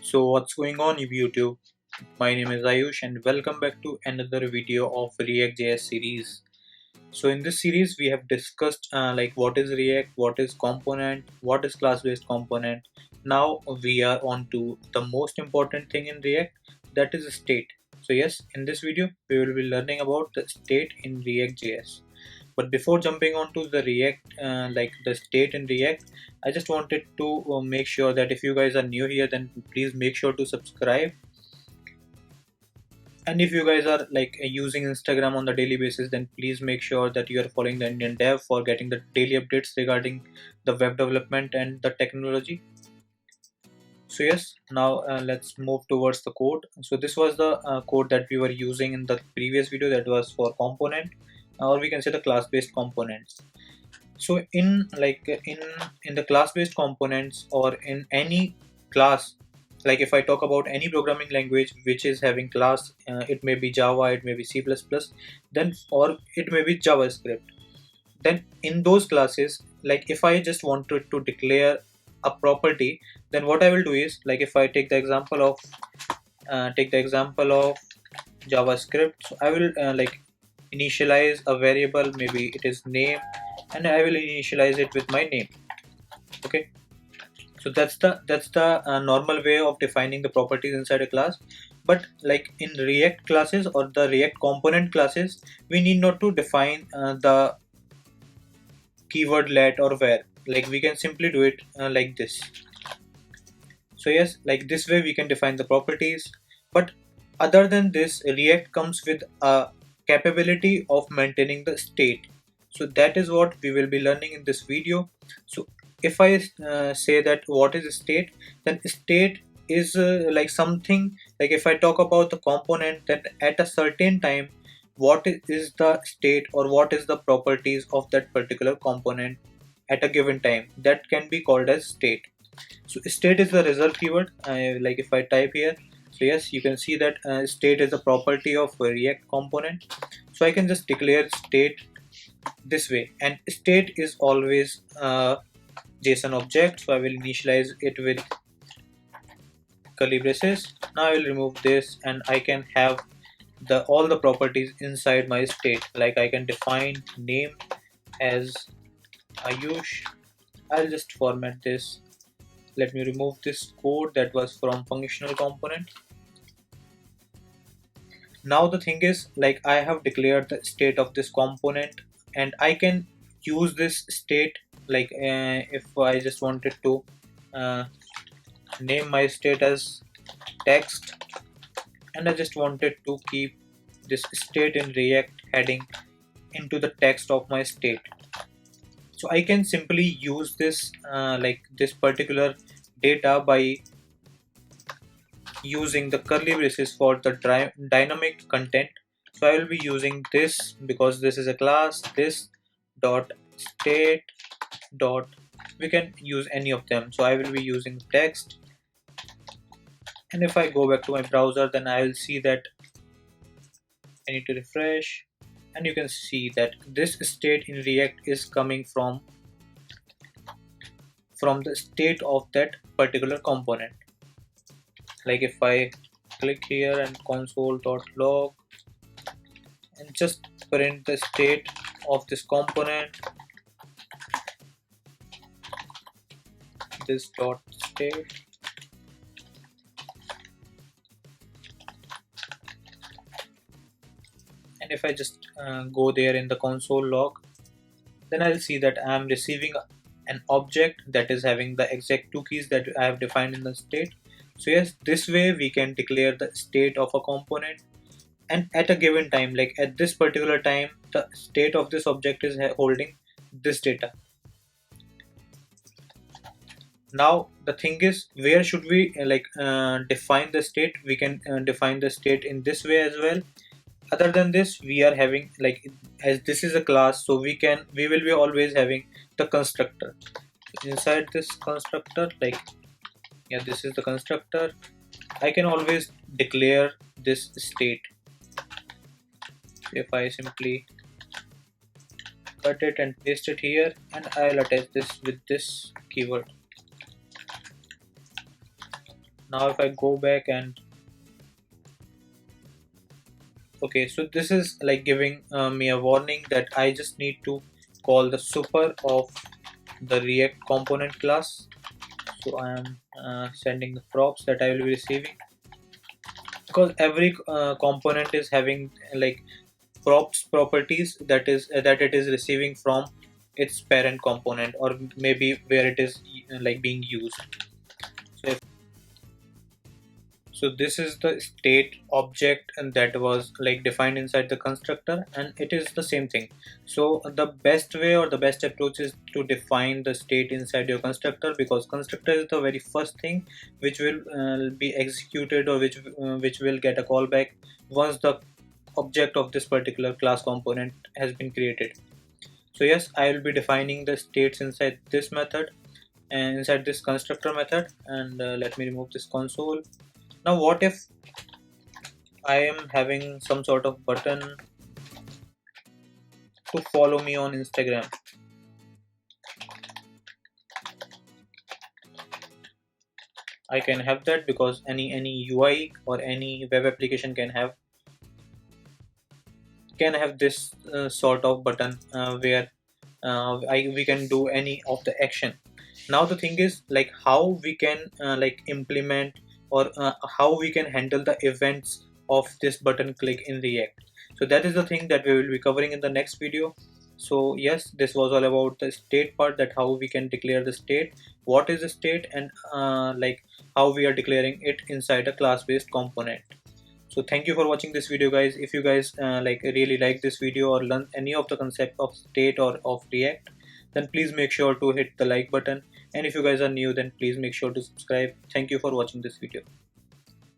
So what's going on YouTube? My name is Ayush and welcome back to another video of ReactJS series. So in this series we have discussed like what is React, what is component, what is class-based component. Now we are on to the most important thing in React, that is state. So yes, in this video we will be learning about the state in ReactJS. But before jumping on to the React, like the state in React, I just wanted to make sure that if you guys are new here, then please make sure to subscribe. And if you guys are like using Instagram on the daily basis, then please make sure that you are following the Indian Dev for getting the daily updates regarding the web development and the technology. So yes, now let's move towards the code. So this was the code that we were using in the previous video, that was for component, or we can say the class-based components. So in the class-based components, or in any class, like if I talk about any programming language which is having class, it may be Java, it may be C++, then or it may be JavaScript. Then in those classes, like if I just wanted to declare a property, then what I will do is, like if I take the example of JavaScript, so I will like initialize a variable, maybe it is name, and I will initialize it with my name. Okay, so that's the normal way of defining the properties inside a class. But like in React classes or the React component classes, we need not to define the keyword let or where. Like we can simply do it like this. So yes, like this way we can define the properties. But other than this, React comes with a capability of maintaining the state. So that is what we will be learning in this video. So if I say that what is state, then state is like something, like if I talk about the component, that at a certain time what is the state or what is the properties of that particular component at a given time, that can be called as state. So state is the result keyword. Like if I type here, so yes, you can see that state is a property of a React component. So I can just declare state this way, and state is always JSON object. So I will initialize it with curly braces. Now I will remove this, and I can have the all the properties inside my state. Like I can define name as Ayush. I'll just format this. Let me remove this code that was from functional component. Now the thing is, like I have declared the state of this component, and I can use this state, like if I just wanted to uh, name my state as text, and I just wanted to keep this state in React heading into the text of my state. So I can simply use this like this particular data by using the curly braces for the dynamic content. So I will be using this because this is a class, this dot state dot, we can use any of them. So I will be using text, and if I go back to my browser, then I will see that I need to refresh, and you can see that this state in React is coming from the state of that particular component. Like if I click here and console.log and just print the state of this component, this dot state, and if I just go there in the console log, then I'll see that I am receiving an object that is having the exact two keys that I have defined in the state. So yes, this way we can declare the state of a component, and at a given time, like at this particular time, the state of this object is holding this data. Now the thing is, where should we define the state? We can define the state in this way as well. Other than this, we are having, like, as this is a class, so we will be always having the constructor. Inside this constructor, like, yeah, this is the constructor, I can always declare this state. If I simply cut it and paste it here, and I'll attach this with this keyword. Now if I go back and okay, so this is like giving me a warning that I just need to call the super of the React component class. So I am sending the props that I will be receiving, because every component is having like props properties that is that it is receiving from its parent component, or maybe where it is like being used. So so this is the state object, and that was like defined inside the constructor, and it is the same thing. So the best way or the best approach is to define the state inside your constructor, because constructor is the very first thing which will be executed, or which will get a callback once the object of this particular class component has been created. So yes, I will be defining the states inside this method and inside this constructor method. And let me remove this console. Now what if I am having some sort of button to follow me on Instagram? I can have that, because any UI or any web application can have this sort of button where we can do any of the action. Now the thing is like how we can like implement, or how we can handle the events of this button click in React. So that is the thing that we will be covering in the next video. So yes, this was all about the state part, that how we can declare the state, what is the state, and like how we are declaring it inside a class based component. So thank you for watching this video, guys. If you guys like really like this video or learn any of the concept of state or of React, then please make sure to hit the like button, and if you guys are new, then please make sure to subscribe. Thank you for watching this video.